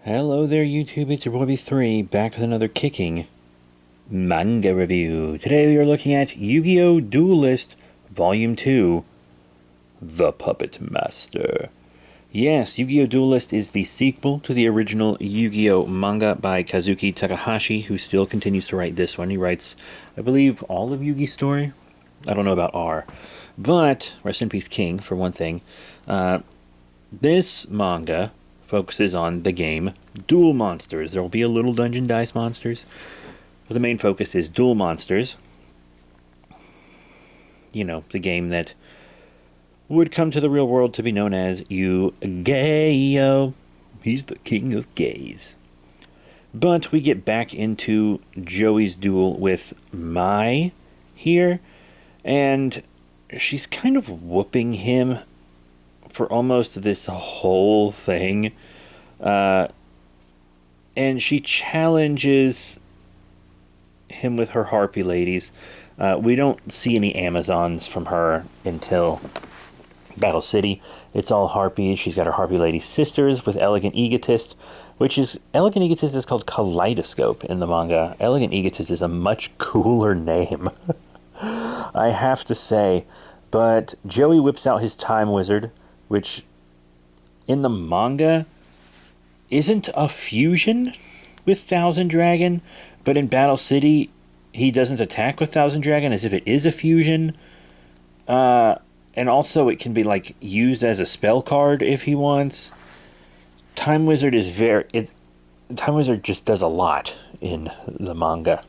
Hello there, YouTube. It's your boy B3, back with another kicking manga review. Today we are looking at Yu-Gi-Oh! Duelist Volume 2, The Puppet Master. Yes, Yu-Gi-Oh! Duelist is the sequel to the original Yu-Gi-Oh! Manga by Kazuki Takahashi, who still continues to write this one. He writes, I believe, all of Yu-Gi's story. I don't know about R. But, rest in peace, King, for one thing. This manga focuses on the game Duel Monsters. There will be a little Dungeon Dice Monsters, but the main focus is Duel Monsters. You know, the game that would come to the real world to be known as Yu-Gi-Oh! He's the king of gays. But we get back into Joey's duel with Mai here, and she's kind of whooping him for almost this whole thing. And she challenges him with her Harpy Ladies. We don't see any Amazons from her until Battle City. It's all Harpies. She's got her Harpy Lady sisters with Elegant Egotist, Elegant Egotist is called Kaleidoscope in the manga. Elegant Egotist is a much cooler name, I have to say. But Joey whips out his Time Wizard, which in the manga isn't a fusion with Thousand Dragon, but in Battle City he doesn't attack with Thousand Dragon as if it is a fusion. And also it can be like used as a spell card if he wants. Time Wizard Time Wizard just does a lot in the manga,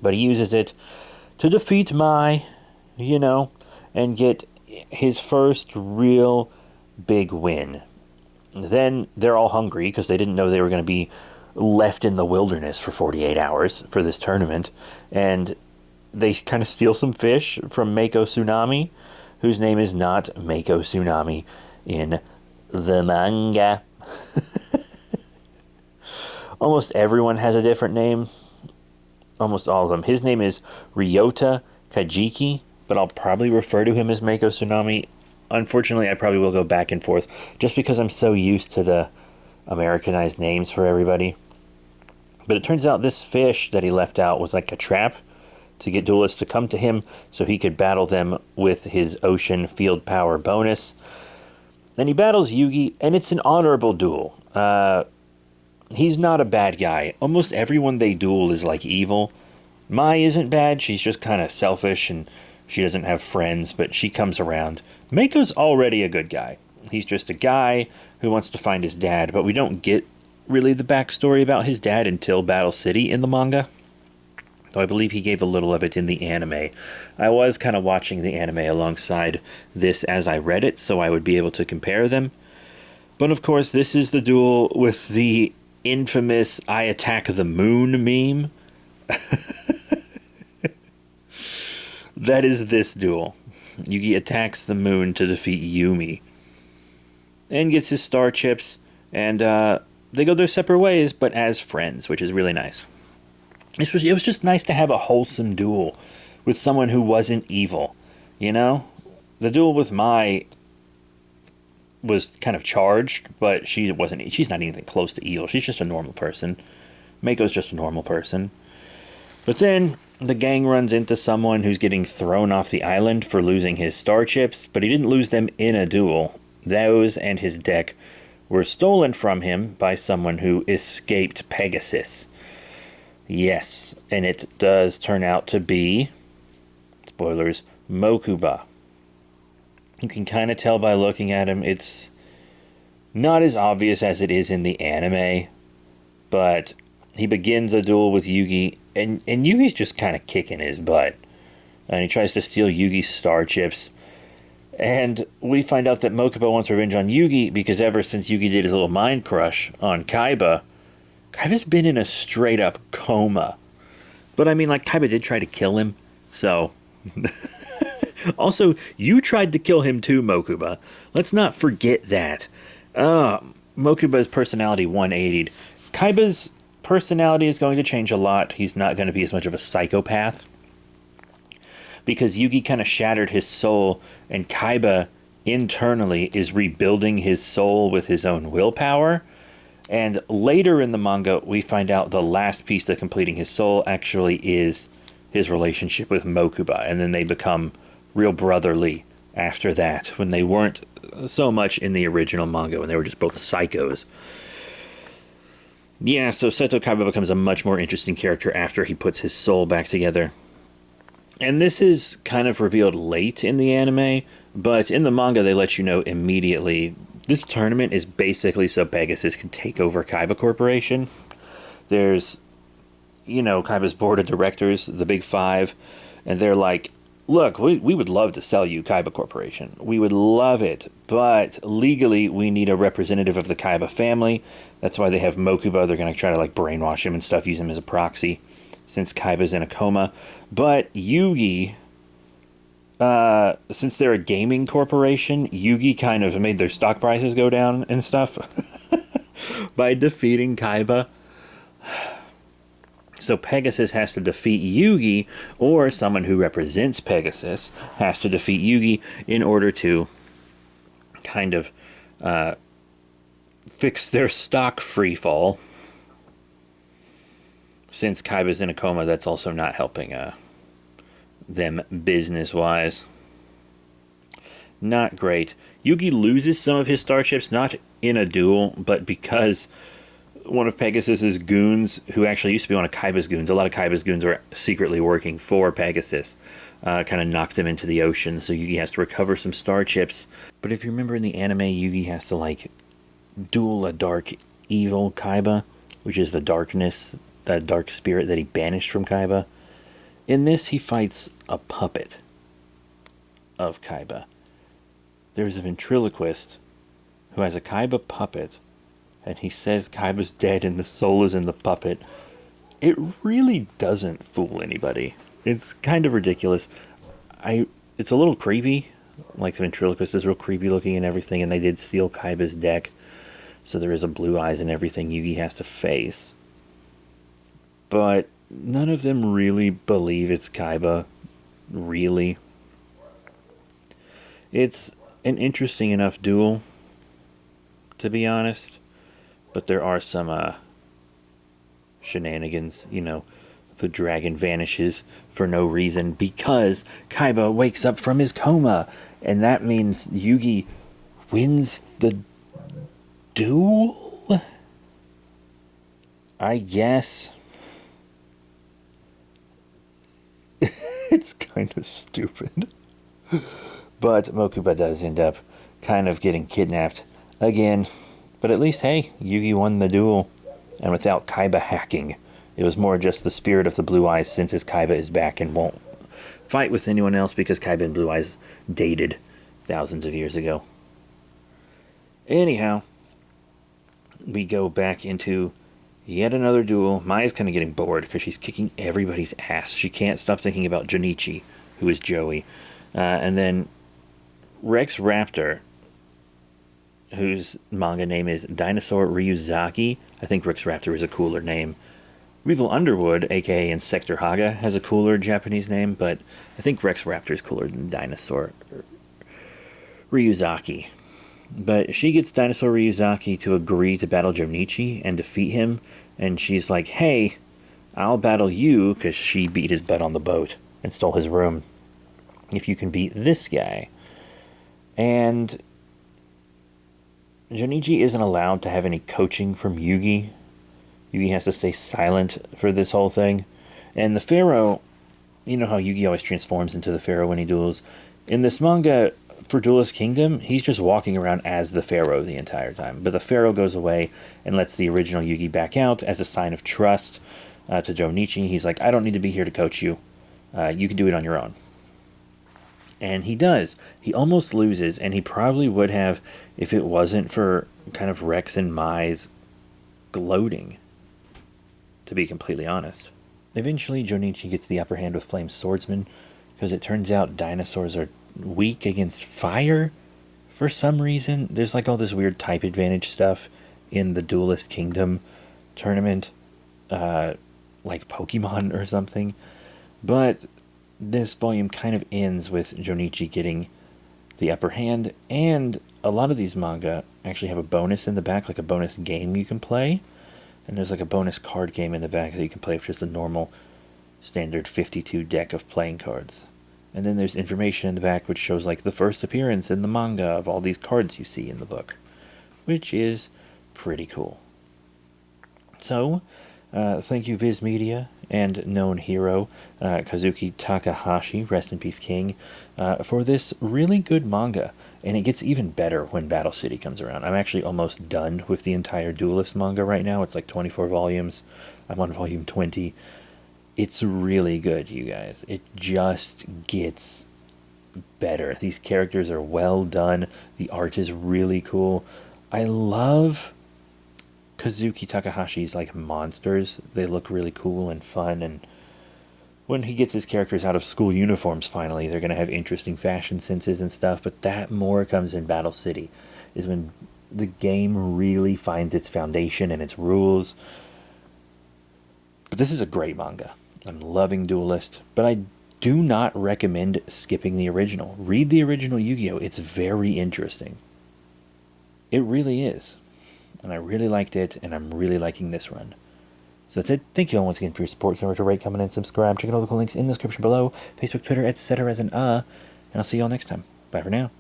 but he uses it to defeat Mai, and get his first real big win. Then they're all hungry because they didn't know they were going to be left in the wilderness for 48 hours for this tournament, and they kind of steal some fish from Mako Tsunami, whose name is not Mako Tsunami in the manga. Almost everyone has a different name. Almost all of them. His name is Ryota Kajiki, but I'll probably refer to him as Mako Tsunami. Unfortunately, I probably will go back and forth just because I'm so used to the Americanized names for everybody. But it turns out this fish that he left out was like a trap to get duelists to come to him so he could battle them with his Ocean Field Power bonus. Then he battles Yugi, and it's an honorable duel. He's not a bad guy. Almost everyone they duel is like evil. Mai isn't bad, she's just kind of selfish and she doesn't have friends, but she comes around. Mako's already a good guy. He's just a guy who wants to find his dad, but we don't get really the backstory about his dad until Battle City in the manga. Though I believe he gave a little of it in the anime. I was kind of watching the anime alongside this as I read it, so I would be able to compare them. But of course, this is the duel with the infamous I attack the moon meme. That is this duel. Yugi attacks the moon to defeat Yumi. And gets his star chips, and they go their separate ways, but as friends, which is really nice. It was just nice to have a wholesome duel with someone who wasn't evil, The duel with Mai was kind of charged, but she's not anything close to evil. She's just a normal person. Mako's just a normal person. But then the gang runs into someone who's getting thrown off the island for losing his star chips, but he didn't lose them in a duel. Those and his deck were stolen from him by someone who escaped Pegasus. Yes, and it does turn out to be, spoilers, Mokuba. You can kind of tell by looking at him, it's not as obvious as it is in the anime, but he begins a duel with Yugi, and Yugi's just kind of kicking his butt. And he tries to steal Yugi's star chips. And we find out that Mokuba wants revenge on Yugi because ever since Yugi did his little mind crush on Kaiba, Kaiba's been in a straight-up coma. But I mean, Kaiba did try to kill him, so... Also, you tried to kill him too, Mokuba. Let's not forget that. Mokuba's personality 180'd. Kaiba's personality is going to change a lot. He's not going to be as much of a psychopath. Because Yugi kind of shattered his soul, and Kaiba internally is rebuilding his soul with his own willpower. And later in the manga, we find out the last piece to completing his soul actually is his relationship with Mokuba, and then they become real brotherly after that, when they weren't so much in the original manga, when they were just both psychos. Yeah, so Seto Kaiba becomes a much more interesting character after he puts his soul back together. And this is kind of revealed late in the anime, but in the manga they let you know immediately. This tournament is basically so Pegasus can take over Kaiba Corporation. There's, Kaiba's board of directors, the big five, and they're like, look, we would love to sell you Kaiba Corporation. We would love it, but legally we need a representative of the Kaiba family. That's why they have Mokuba. They're going to try to brainwash him and stuff, use him as a proxy, since Kaiba's in a coma. But Yugi, since they're a gaming corporation, Yugi kind of made their stock prices go down and stuff by defeating Kaiba. So Pegasus has to defeat Yugi, or someone who represents Pegasus has to defeat Yugi in order to kind of fix their stock freefall. Since Kaiba's in a coma, that's also not helping them business-wise. Not great. Yugi loses some of his starships, not in a duel, but because one of Pegasus's goons, who actually used to be one of Kaiba's goons, a lot of Kaiba's goons were secretly working for Pegasus, kind of knocked him into the ocean, so Yugi has to recover some starships. But if you remember in the anime, Yugi has to, duel a dark, evil Kaiba, which is the darkness, that dark spirit that he banished from Kaiba. In this, he fights a puppet of Kaiba. There's a ventriloquist who has a Kaiba puppet, and he says Kaiba's dead and the soul is in the puppet. It really doesn't fool anybody. It's kind of ridiculous. It's a little creepy. The ventriloquist is real creepy looking and everything, and they did steal Kaiba's deck. So there is a blue eyes and everything Yugi has to face. But none of them really believe it's Kaiba. Really. It's an interesting enough duel, to be honest. But there are some shenanigans, the dragon vanishes for no reason because Kaiba wakes up from his coma. And that means Yugi wins the duel? I guess. It's kind of stupid. But Mokuba does end up kind of getting kidnapped again. But at least, hey, Yugi won the duel, and without Kaiba hacking. It was more just the spirit of the Blue Eyes, since his Kaiba is back and won't fight with anyone else because Kaiba and Blue Eyes dated thousands of years ago. Anyhow, we go back into yet another duel. Maya's kind of getting bored because she's kicking everybody's ass. She can't stop thinking about Junichi, who is Joey. And then Rex Raptor, whose manga name is Dinosaur Ryuzaki. I think Rex Raptor is a cooler name. Weevil Underwood, aka Insector Haga, has a cooler Japanese name, but I think Rex Raptor is cooler than Dinosaur Ryuzaki. But she gets Dinosaur Ryuzaki to agree to battle Jonichi and defeat him, and she's like, hey, I'll battle you, because she beat his butt on the boat and stole his room, if you can beat this guy. And Jonichi isn't allowed to have any coaching from Yugi. Yugi has to stay silent for this whole thing. And the Pharaoh, you know how Yugi always transforms into the Pharaoh when he duels? In this manga, for Duelist Kingdom, he's just walking around as the Pharaoh the entire time. But the Pharaoh goes away and lets the original Yugi back out as a sign of trust to Jonichi. He's like, I don't need to be here to coach you. You can do it on your own. And he does. He almost loses, and he probably would have if it wasn't for kind of Rex and Mai's gloating, to be completely honest. Eventually, Jonichi gets the upper hand with Flame Swordsman, because it turns out dinosaurs are weak against fire for some reason. There's all this weird type advantage stuff in the Duelist Kingdom tournament, like Pokemon or something. But this volume kind of ends with Jonichi getting the upper hand, and a lot of these manga actually have a bonus in the back, like a bonus game you can play. And there's like a bonus card game in the back that you can play with just a normal standard 52 deck of playing cards. And then there's information in the back which shows like the first appearance in the manga of all these cards you see in the book, which is pretty cool. So, thank you Viz Media and known hero Kazuki Takahashi, rest in peace King, for this really good manga. And it gets even better when Battle City comes around. I'm actually almost done with the entire Duelist manga right now. It's like 24 volumes. I'm on volume 20. It's really good, you guys. It just gets better. These characters are well done. The art is really cool. I love Kazuki Takahashi's like monsters. They look really cool and fun, and when he gets his characters out of school uniforms finally, they're going to have interesting fashion senses and stuff, but that more comes in Battle City, is when the game really finds its foundation and its rules. But this is a great manga. I'm loving Duelist, but I do not recommend skipping the original. Read the original Yu-Gi-Oh! It's very interesting. It really is. And I really liked it, and I'm really liking this run. So that's it. Thank you all once again for your support. Remember to rate, comment, and subscribe. Check out all the cool links in the description below. Facebook, Twitter, etc. And I'll see you all next time. Bye for now.